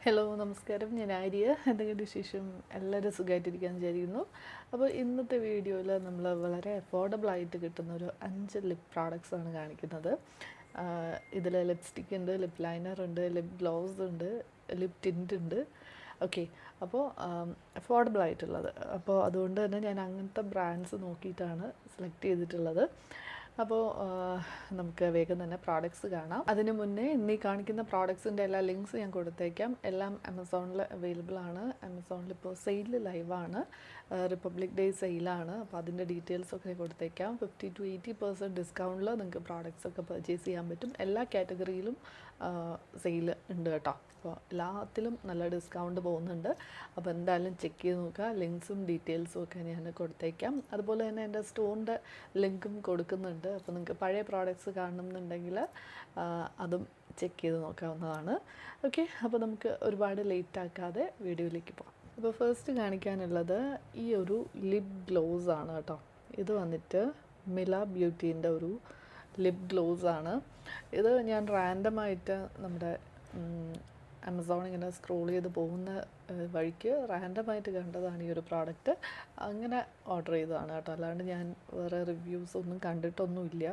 Hello നമസ്കാരം, ഞാൻ ആര്യ. എന്തെങ്കിലും വിശേഷം? എല്ലാവരും സുഖമായിട്ടിരിക്കാൻ വിചാരിക്കുന്നു. അപ്പോൾ ഇന്നത്തെ വീഡിയോയിൽ നമ്മൾ വളരെ അഫോർഡബിൾ ആയിട്ട് കിട്ടുന്ന ഒരു 5 ലിപ് പ്രോഡക്റ്റ്സ് ആണ് കാണിക്കുന്നത്. ഇതിൽ ലിപ്സ്റ്റിക് ഉണ്ട്, ലിപ് ലൈനർ ഉണ്ട്, ലിപ് ഗ്ലോസ് ഉണ്ട്, ലിപ് ടിൻറ്റ് ഉണ്ട്. ഓക്കെ, അപ്പോൾ അഫോർഡബിൾ ആയിട്ടുള്ളത്. അപ്പോൾ അതുകൊണ്ട് തന്നെ ഞാൻ അങ്ങനത്തെ ബ്രാൻഡ്സ് നോക്കിയിട്ടാണ് സെലക്ട് ചെയ്തിട്ടുള്ളത്. അപ്പോൾ നമുക്ക് വേഗം തന്നെ പ്രോഡക്റ്റ്സ് കാണാം. അതിന് മുന്നേ ഇന്നീ കാണിക്കുന്ന പ്രോഡക്ട്സിൻ്റെ എല്ലാ ലിങ്ക്സ് ഞാൻ കൊടുത്തേക്കാം. എല്ലാം ആമസോണിൽ അവൈലബിൾ ആണ്. ആമസോണിൽ ഇപ്പോൾ സെയിൽ ലൈവാണ്, റിപ്പബ്ലിക് ഡേ സെയിലാണ്. അപ്പോൾ അതിൻ്റെ ഡീറ്റെയിൽസൊക്കെ കൊടുത്തേക്കാം. 50-80% ഡിസ്കൗണ്ടിൽ നിങ്ങൾക്ക് പ്രോഡക്റ്റ്സ് ഒക്കെ പർച്ചേസ് ചെയ്യാൻ പറ്റും. എല്ലാ കാറ്റഗറിയിലും സെയിൽ ഉണ്ട് കേട്ടോ. അപ്പോൾ എല്ലാത്തിലും നല്ല ഡിസ്കൗണ്ട് പോകുന്നുണ്ട്. അപ്പോൾ എന്തായാലും ചെക്ക് ചെയ്ത് നോക്കുക. ലിങ്ക്സും ഡീറ്റെയിൽസും ഒക്കെ ഞാൻ കൊടുത്തേക്കാം. അതുപോലെ തന്നെ എൻ്റെ സ്റ്റോറിൻ്റെ ലിങ്കും കൊടുക്കുന്നുണ്ട്. അപ്പോൾ നിങ്ങൾക്ക് പഴയ പ്രോഡക്റ്റ്സ് കാണണമെന്നുണ്ടെങ്കിൽ അതും ചെക്ക് ചെയ്ത് നോക്കാവുന്നതാണ്. ഓക്കെ, അപ്പോൾ നമുക്ക് ഒരുപാട് ലേറ്റ് ആക്കാതെ വീഡിയോയിലേക്ക് പോകാം. അപ്പോൾ ഫസ്റ്റ് കാണിക്കാനുള്ളത് ഈ ഒരു ലിപ് ഗ്ലോസ് ആണ് കേട്ടോ. ഇത് വന്നിട്ട് മില ബ്യൂട്ടീൻ്റെ ഒരു ലിപ് ഗ്ലോസ് ആണ്. ഇത് ഞാൻ റാൻഡമായിട്ട് നമ്മുടെ ആമസോൺ ഇങ്ങനെ സ്ക്രോൾ ചെയ്ത് പോകുന്ന വഴിക്ക് റാൻഡമായിട്ട് കണ്ടതാണ് ഈ ഒരു പ്രോഡക്റ്റ്. അങ്ങനെ ഓർഡർ ചെയ്തതാണ് കേട്ടോ. അല്ലാണ്ട് ഞാൻ വേറെ റിവ്യൂസ് ഒന്നും കണ്ടിട്ടൊന്നുമില്ല.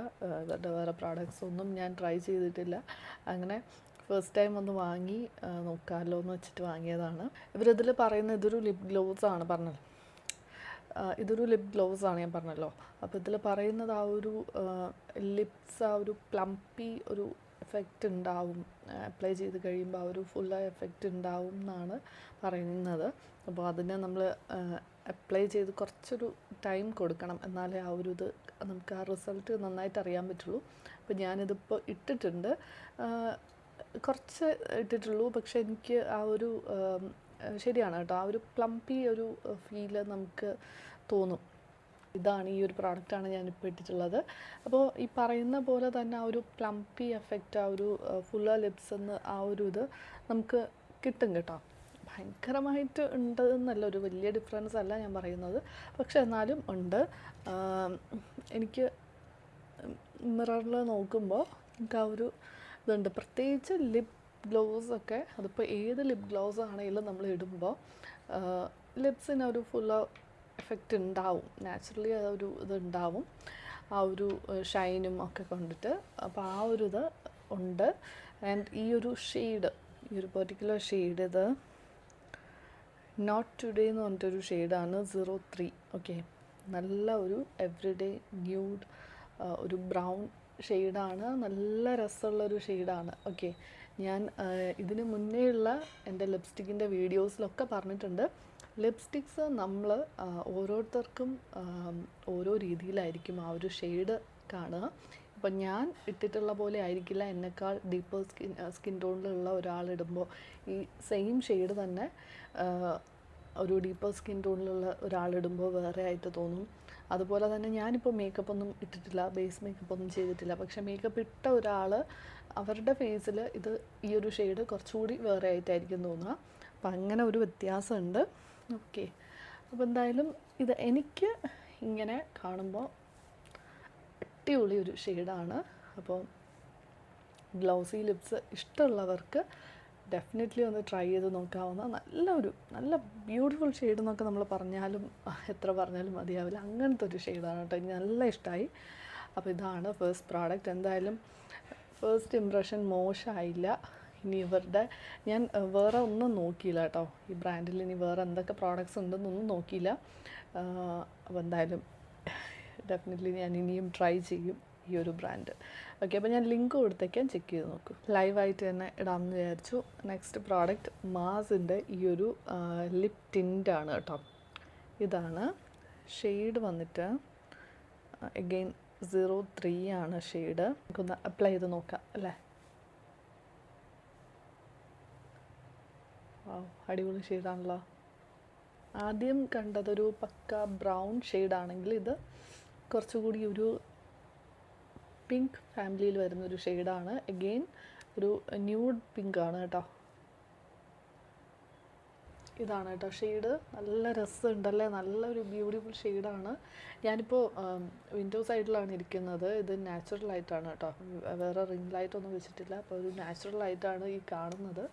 ഇവരുടെ വേറെ പ്രോഡക്റ്റ്സ് ഒന്നും ഞാൻ ട്രൈ ചെയ്തിട്ടില്ല. അങ്ങനെ ഫസ്റ്റ് ടൈം ഒന്ന് വാങ്ങി നോക്കാമല്ലോ എന്ന് വെച്ചിട്ട് വാങ്ങിയതാണ്. ഇവരിതിൽ പറയുന്നത് ഇതൊരു ലിപ് ഗ്ലോസ് ആണ് പറഞ്ഞത്. ഇതൊരു ലിപ് ഗ്ലോസ് ആണ് ഞാൻ പറഞ്ഞല്ലോ. അപ്പോൾ ഇതിൽ പറയുന്നത് ആ ഒരു ലിപ്സ് ആ ഒരു പ്ലംപി ഒരു എഫക്റ്റ് ഉണ്ടാവും, അപ്ലൈ ചെയ്ത് കഴിയുമ്പോൾ ആ ഒരു ഫുൾ എഫക്റ്റ് ഉണ്ടാവും എന്നാണ് പറയുന്നത്. അപ്പോൾ അതിനെ നമ്മൾ അപ്ലൈ ചെയ്ത് കുറച്ചൊരു ടൈം കൊടുക്കണം, എന്നാലേ ആ ഒരു ഇത് നമുക്ക് ആ റിസൾട്ട് നന്നായിട്ട് അറിയാൻ പറ്റുള്ളൂ. അപ്പോൾ ഞാനിതിപ്പോൾ ഇട്ടിട്ടുണ്ട്, കുറച്ച് ഇട്ടിട്ടുള്ളൂ. പക്ഷെ എനിക്ക് ആ ഒരു ശരിയാണ് കേട്ടോ, ആ ഒരു പ്ലംപി ഒരു ഫീല് നമുക്ക് തോന്നും. ഇതാണ് ഈ ഒരു പ്രോഡക്റ്റാണ് ഞാനിപ്പോൾ ഇട്ടിട്ടുള്ളത്. അപ്പോൾ ഈ പറയുന്ന പോലെ തന്നെ ആ ഒരു പ്ലംപി എഫക്റ്റ്, ആ ഒരു ഫുള്ളർ ലിപ്സ് എന്ന് ആ ഒരു ഇത് നമുക്ക് കിട്ടും കേട്ടോ. ഭയങ്കരമായിട്ട് ഉണ്ട് എന്നല്ല, ഒരു വലിയ ഡിഫറൻസ് അല്ല ഞാൻ പറയുന്നത്. പക്ഷെ എന്നാലും ഉണ്ട്. എനിക്ക് മിററിൽ നോക്കുമ്പോൾ നമുക്ക് ആ ഒരു ഇതുണ്ട്. പ്രത്യേകിച്ച് ലിപ് ഗ്ലോസ് ഒക്കെ, അതിപ്പോൾ ഏത് ലിപ് ഗ്ലോസ് ആണെങ്കിലും നമ്മൾ ഇടുമ്പോൾ ലിപ്സിന് ഒരു ഫുള്ളർ എഫക്റ്റ് ഉണ്ടാവും. നാച്ചുറലി ആ ഒരു ഇത് ഉണ്ടാവും, ആ ഒരു ഷൈനും ഒക്കെ കൊണ്ടിട്ട്. അപ്പോൾ ആ ഒരു ഇത് ഉണ്ട്. ആൻഡ് ഈ ഒരു ഷെയ്ഡ്, ഈ ഒരു പെർട്ടിക്കുലർ ഷെയ്ഡ്, ഇത് നോട്ട് ടുഡേ എന്ന് പറഞ്ഞിട്ടൊരു ഷെയ്ഡാണ് 03. ഓക്കെ, നല്ല ഒരു എവറിഡേ ന്യൂഡ് ഒരു ബ്രൗൺ ഷെയ്ഡാണ്. നല്ല രസമുള്ളൊരു ഷെയ്ഡാണ്. ഓക്കെ, ഞാൻ ഇതിന് മുന്നേ ഉള്ള എൻ്റെ ലിപ്സ്റ്റിക്കിൻ്റെ വീഡിയോസിലൊക്കെ പറഞ്ഞിട്ടുണ്ട്, ലിപ്സ്റ്റിക്സ് നമ്മൾ ഓരോരുത്തർക്കും ഓരോ രീതിയിലായിരിക്കും ആ ഒരു ഷെയ്ഡ് കാണുക. ഇപ്പം ഞാൻ ഇട്ടിട്ടുള്ള പോലെ ആയിരിക്കില്ല എന്നെക്കാൾ ഡീപ്പർ സ്കിൻ ടോണിലുള്ള ഒരാളിടുമ്പോൾ ഈ സെയിം ഷെയ്ഡ് തന്നെ ഒരു ഡീപ്പർ സ്കിൻ ടോണിലുള്ള ഒരാളിടുമ്പോൾ വേറെ ആയിട്ട് തോന്നും. അതുപോലെ തന്നെ ഞാനിപ്പോൾ മേക്കപ്പ് ഒന്നും ഇട്ടിട്ടില്ല, ബേസ് മേക്കപ്പ് ഒന്നും ചെയ്തിട്ടില്ല. പക്ഷേ മേക്കപ്പ് ഇട്ട ഒരാൾ അവരുടെ ഫേസിൽ ഇത് ഈ ഒരു ഷെയ്ഡ് കുറച്ചുകൂടി വേറെ ആയിട്ടായിരിക്കും തോന്നുക. അപ്പം അങ്ങനെ ഒരു വ്യത്യാസമുണ്ട്. ഓക്കെ, അപ്പോൾ എന്തായാലും ഇത് എനിക്ക് ഇങ്ങനെ കാണുമ്പോൾ അടിപൊളി ഒരു ഷെയ്ഡാണ്. അപ്പോൾ ഗ്ലൗസി ലിപ്സ് ഇഷ്ടമുള്ളവർക്ക് ഡെഫിനറ്റ്ലി ഒന്ന് ട്രൈ ചെയ്ത് നോക്കാവുന്ന നല്ല ബ്യൂട്ടിഫുൾ ഷെയ്ഡ് എന്നൊക്കെ നമ്മൾ പറഞ്ഞാലും എത്ര പറഞ്ഞാലും മതിയാവില്ല. അങ്ങനത്തെ ഒരു ഷെയ്ഡാണ് കേട്ടോ. എനിക്ക് നല്ല ഇഷ്ടമായി. അപ്പോൾ ഇതാണ് ഫസ്റ്റ് പ്രോഡക്റ്റ്. എന്തായാലും ഫസ്റ്റ് ഇംപ്രഷൻ മോശമായില്ല. ഇനി ഇവരുടെ ഞാൻ വേറെ ഒന്നും നോക്കിയില്ല കേട്ടോ. ഈ ബ്രാൻഡിൽ ഇനി വേറെ എന്തൊക്കെ പ്രോഡക്റ്റ്സ് ഉണ്ടെന്നൊന്നും നോക്കിയില്ല. അപ്പോൾ എന്തായാലും ഡെഫിനറ്റ്ലി ഞാൻ ഇനിയും ട്രൈ ചെയ്യും ഈ ഒരു ബ്രാൻഡ്. ഓക്കെ, അപ്പോൾ ഞാൻ ലിങ്ക് കൊടുത്തേക്കാൻ, ചെക്ക് ചെയ്ത് നോക്കും. ലൈവായിട്ട് തന്നെ ഇടാമെന്ന് വിചാരിച്ചു. നെക്സ്റ്റ് പ്രോഡക്റ്റ് മാസിൻ്റെ ഈ ഒരു ലിപ് ടിൻ്റാണ് കേട്ടോ. ഇതാണ് ഷെയ്ഡ് വന്നിട്ട് അഗെയിൻ 03 ആണ് ഷെയ്ഡ്. നമുക്കൊന്ന് അപ്ലൈ ചെയ്ത് നോക്കാം അല്ലേ. അടിപൊളി ഷെയ്ഡാണല്ലോ. ആദ്യം കണ്ടതൊരു പക്ക ബ്രൗൺ ഷെയ്ഡാണെങ്കിൽ ഇത് കുറച്ചുകൂടി ഒരു പിങ്ക് ഫാമിലിയിൽ വരുന്നൊരു ഷെയ്ഡാണ്. അഗെയിൻ ഒരു ന്യൂഡ് പിങ്ക് ആണ് കേട്ടോ. ഇതാണ് കേട്ടോ ഷെയ്ഡ്. നല്ല രസമുണ്ടല്ലേ, നല്ലൊരു ബ്യൂട്ടിഫുൾ ഷെയ്ഡാണ്. ഞാനിപ്പോൾ വിൻഡോ സൈഡിലാണ് ഇരിക്കുന്നത്. ഇത് നാച്ചുറൽ ലൈറ്റാണ് കേട്ടോ, വേറെ റിംഗ് ലൈറ്റൊന്നും വെച്ചിട്ടില്ല. അപ്പോൾ ഒരു നാച്ചുറൽ ലൈറ്റാണ് ഈ കാണുന്നത്.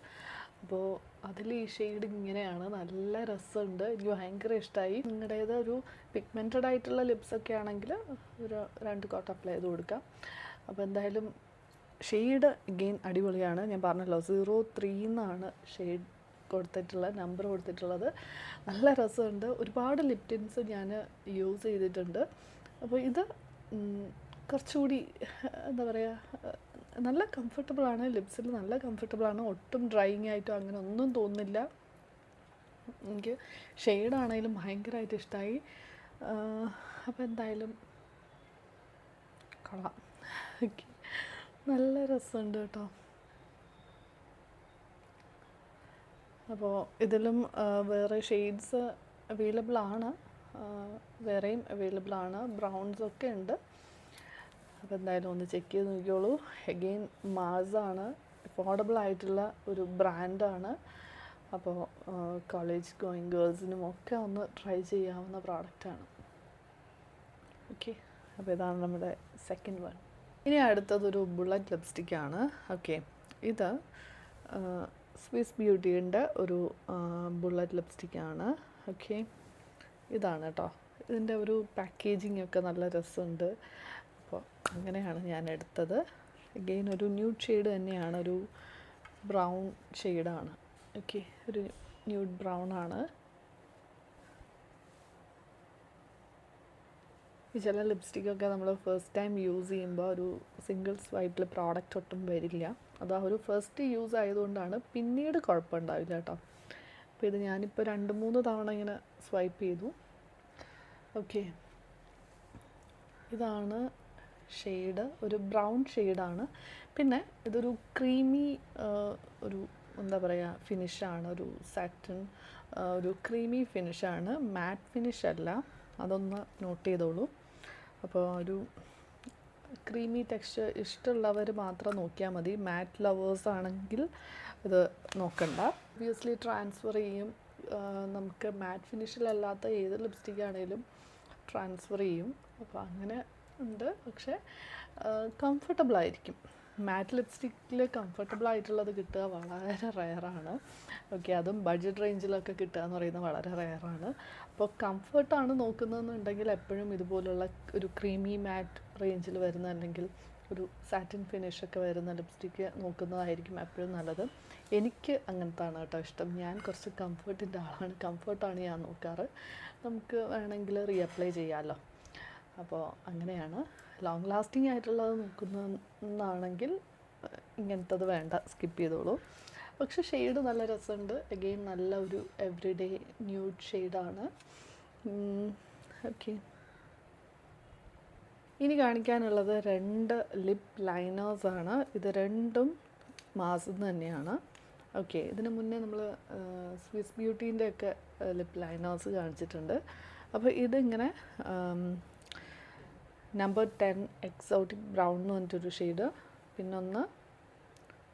അപ്പോൾ അതിൽ ഈ ഷെയ്ഡ് ഇങ്ങനെയാണ്, നല്ല രസമുണ്ട്, എനിക്ക് ഭയങ്കര ഇഷ്ടമായി. നിങ്ങളുടേത് ഒരു പിഗ്മെൻറ്റഡ് ആയിട്ടുള്ള ലിപ്സൊക്കെ ആണെങ്കിൽ ഒരു 2 കോട്ട് അപ്ലൈ ചെയ്ത് കൊടുക്കാം. അപ്പോൾ എന്തായാലും ഷെയ്ഡ് അഗെയിൻ അടിപൊളിയാണ്. ഞാൻ പറഞ്ഞല്ലോ 03 എന്നാണ് ഷെയ്ഡ് നമ്പർ കൊടുത്തിട്ടുള്ളത്. നല്ല രസമുണ്ട്. ഒരുപാട് ലിപ് ടിൻസ് ഞാൻ യൂസ് ചെയ്തിട്ടുണ്ട്. അപ്പോൾ ഇത് കുറച്ചുകൂടി എന്താ പറയുക, നല്ല കംഫർട്ടബിളാണ്, ലിപ്സിൽ നല്ല കംഫർട്ടബിളാണ്. ഒട്ടും ഡ്രൈയിങ് ആയിട്ടോ അങ്ങനെ ഒന്നും തോന്നുന്നില്ല. എനിക്ക് ഷെയ്ഡാണെങ്കിലും ഭയങ്കരമായിട്ട് ഇഷ്ടമായി. അപ്പോൾ എന്തായാലും കൊള്ളാം. ഓക്കെ, നല്ല രസമുണ്ട് കേട്ടോ. അപ്പോൾ ഇതിലും വേറെ ഷെയ്ഡ്സ് അവൈലബിൾ ആണ്, വേറെയും അവൈലബിൾ ആണ്, ബ്രൗൺസൊക്കെ ഉണ്ട്. അപ്പോൾ എന്തായാലും ഒന്ന് ചെക്ക് ചെയ്ത് നോക്കിയോളൂ. അഗെയിൻ മാസാണ്, അഫോർഡബിൾ ആയിട്ടുള്ള ഒരു ബ്രാൻഡാണ്. അപ്പോൾ കോളേജ് ഗോയിങ് ഗേൾസിനും ഒക്കെ ഒന്ന് ട്രൈ ചെയ്യാവുന്ന പ്രോഡക്റ്റാണ്. ഓക്കെ, അപ്പോൾ ഇതാണ് നമ്മുടെ സെക്കൻഡ് വൺ. ഇനി അടുത്തതൊരു ബുള്ളറ്റ് ലിപ്സ്റ്റിക്കാണ്. ഓക്കെ, ഇത് സ്വിസ് ബ്യൂട്ടീൻ്റെ ഒരു ബുള്ളറ്റ് ലിപ്സ്റ്റിക്കാണ്. ഓക്കെ, ഇതാണ് കേട്ടോ. ഇതിൻ്റെ ഒരു പാക്കേജിങ് ഒക്കെ നല്ല രസമുണ്ട്. അപ്പോൾ അങ്ങനെയാണ് ഞാൻ എടുത്തത്. അഗെയിൻ ഒരു ന്യൂഡ് ഷെയ്ഡ് തന്നെയാണ്, ഒരു ബ്രൗൺ ഷെയ്ഡാണ്. ഓക്കെ, ഒരു ന്യൂഡ് ബ്രൗൺ ആണ്. ഈ ചില ലിപ്സ്റ്റിക്കൊക്കെ നമ്മൾ ഫസ്റ്റ് ടൈം യൂസ് ചെയ്യുമ്പോൾ ഒരു സിംഗിൾ സ്വൈപ്പിൽ പ്രോഡക്റ്റ് ഒട്ടും വരില്ല. അത് ആ ഒരു ഫസ്റ്റ് യൂസ് ആയതുകൊണ്ടാണ്, പിന്നീട് കുഴപ്പമുണ്ടാവില്ല കേട്ടോ. അപ്പോൾ ഇത് ഞാനിപ്പോൾ 2-3 തവണ ഇങ്ങനെ സ്വൈപ്പ് ചെയ്തു. ഓക്കെ, ഇതാണ് ഷെയ്ഡ്, ഒരു ബ്രൗൺ ഷെയ്ഡാണ്. പിന്നെ ഇതൊരു ക്രീമി ഒരു എന്താ പറയുക ഫിനിഷാണ്, ഒരു സാറ്റിൻ ഒരു ക്രീമി ഫിനിഷാണ്, മാറ്റ് ഫിനിഷ് അല്ല, അതൊന്ന് നോട്ട് ചെയ്തോളൂ. അപ്പോൾ ഒരു ക്രീമി ടെക്സ്ചർ ഇഷ്ടമുള്ളവർ മാത്രം നോക്കിയാൽ മതി. മാറ്റ് ലവേഴ്സ് ആണെങ്കിൽ ഇത് നോക്കണ്ട. ഒബ്വിയസ്ലി ട്രാൻസ്ഫർ ചെയ്യും, നമുക്ക് മാറ്റ് ഫിനിഷിലല്ലാത്ത ഏത് ലിപ്സ്റ്റിക് ആണെങ്കിലും ട്രാൻസ്ഫർ ചെയ്യും. അപ്പോൾ അങ്ങനെ ഉണ്ട്, പക്ഷേ കംഫർട്ടബിൾ ആയിരിക്കും. മാറ്റ് ലിപ്സ്റ്റിക്കിൽ കംഫർട്ടബിൾ ആയിട്ടുള്ളത് കിട്ടുക വളരെ റെയറാണ്. ഓക്കെ, അതും ബഡ്ജറ്റ് റേഞ്ചിലൊക്കെ കിട്ടുക എന്ന് പറയുന്നത് വളരെ റെയറാണ്. അപ്പോൾ കംഫർട്ടാണ് നോക്കുന്നതെന്നുണ്ടെങ്കിൽ എപ്പോഴും ഇതുപോലുള്ള ഒരു ക്രീമി മാറ്റ് റേഞ്ചിൽ വരുന്ന, അല്ലെങ്കിൽ ഒരു സാറ്റിൻ ഫിനിഷൊക്കെ വരുന്ന ലിപ്സ്റ്റിക്ക് നോക്കുന്നതായിരിക്കും എപ്പോഴും നല്ലത്. എനിക്ക് അങ്ങനത്താണ് കേട്ടോ ഇഷ്ടം. ഞാൻ കുറച്ച് കംഫർട്ടിൻ്റെ ആളാണ്, കംഫർട്ടാണ് ഞാൻ നോക്കാറ്. നമുക്ക് വേണമെങ്കിൽ റീഅപ്ലൈ ചെയ്യാമല്ലോ. അപ്പോൾ അങ്ങനെയാണ്. ലോങ് ലാസ്റ്റിംഗ് ആയിട്ടുള്ളത് നോക്കുന്നതാണെങ്കിൽ ഇങ്ങനത്തത് വേണ്ട, സ്കിപ്പ് ചെയ്തോളൂ. പക്ഷെ ഷെയ്ഡ് നല്ല രസമുണ്ട്. അഗെയിൻ നല്ല ഒരു എവറിഡേ ന്യൂഡ് ഷെയ്ഡാണ്. ഓക്കെ, ഇനി കാണിക്കാനുള്ളത് 2 ലിപ്പ് ലൈനേഴ്സാണ്. ഇത് രണ്ടും മാസം തന്നെയാണ്. ഓക്കെ, ഇതിന് മുന്നേ നമ്മൾ സ്വിസ് ബ്യൂട്ടീൻ്റെ ഒക്കെ ലിപ്പ് ലൈനേഴ്സ് കാണിച്ചിട്ടുണ്ട്. അപ്പോൾ ഇതിങ്ങനെ നമ്പർ 10 എക്സോട്ടിക് ബ്രൗൺ എന്ന് പറഞ്ഞിട്ടൊരു ഷെയ്ഡ്, പിന്നൊന്ന്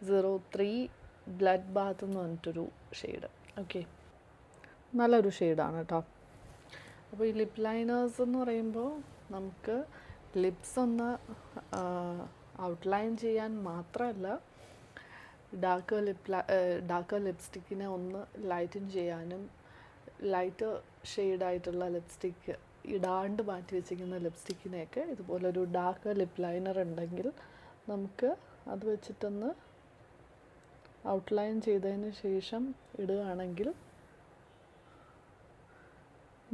03 ബ്ലഡ് ബാത്ത് എന്ന് പറഞ്ഞിട്ടൊരു ഷെയ്ഡ്. ഓക്കെ, നല്ലൊരു ഷെയ്ഡാണ് കേട്ടോ. അപ്പോൾ ഈ ലിപ്പ് ലൈനേഴ്സ് എന്ന് പറയുമ്പോൾ നമുക്ക് ലിപ്സ് ഒന്ന് ഔട്ട്ലൈൻ ചെയ്യാൻ മാത്രമല്ല, ഡാർക്ക് ലിപ്സ്റ്റിക്കിനെ ഒന്ന് ലൈറ്റൻ ചെയ്യാനും, ലൈറ്റ് ഷെയ്ഡായിട്ടുള്ള ലിപ്സ്റ്റിക്ക് ഇടാണ്ട് മാറ്റി വെച്ചിരിക്കുന്ന ലിപ്സ്റ്റിക്കിനെയൊക്കെ ഇതുപോലൊരു ഡാർക്ക് ലിപ്പ് ലൈനർ ഉണ്ടെങ്കിൽ നമുക്ക് അത് വെച്ചിട്ടൊന്ന് ഔട്ട്ലൈൻ ചെയ്തതിന് ശേഷം ഇടുകയാണെങ്കിൽ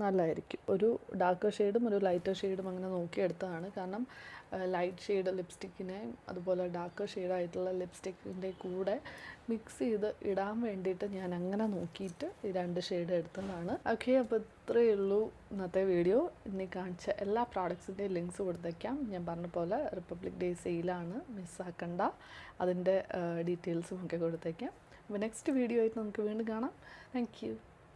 നല്ലതായിരിക്കും. ഒരു ഡാർക്കർ ഷെയ്ഡും ഒരു ലൈറ്റർ ഷെയ്ഡും അങ്ങനെ നോക്കിയെടുത്തതാണ്. കാരണം ലൈറ്റ് ഷെയ്ഡ് ലിപ്സ്റ്റിക്കിനെ അതുപോലെ ഡാർക്കർ ഷെയ്ഡായിട്ടുള്ള ലിപ്സ്റ്റിക്കിൻ്റെ കൂടെ മിക്സ് ചെയ്ത് ഇടാൻ വേണ്ടിയിട്ട് ഞാൻ അങ്ങനെ നോക്കിയിട്ട് ഈ 2 ഷെയ്ഡ് എടുത്തതാണ്. ഓക്കെ, അപ്പോൾ ഇത്രയേ ഉള്ളൂ ഇന്നത്തെ വീഡിയോ. ഇനി കാണിച്ച എല്ലാ പ്രോഡക്ട്സിൻ്റെയും ലിങ്ക്സ് കൊടുത്തേക്കാം. ഞാൻ പറഞ്ഞ പോലെ റിപ്പബ്ലിക് ഡേ സെയിലാണ്, മിസ്സാക്കണ്ട. അതിൻ്റെ ഡീറ്റെയിൽസും ഒക്കെ കൊടുത്തേക്കാം. അപ്പോൾ നെക്സ്റ്റ് വീഡിയോ ആയിട്ട് നമുക്ക് വീണ്ടും കാണാം. Thank you.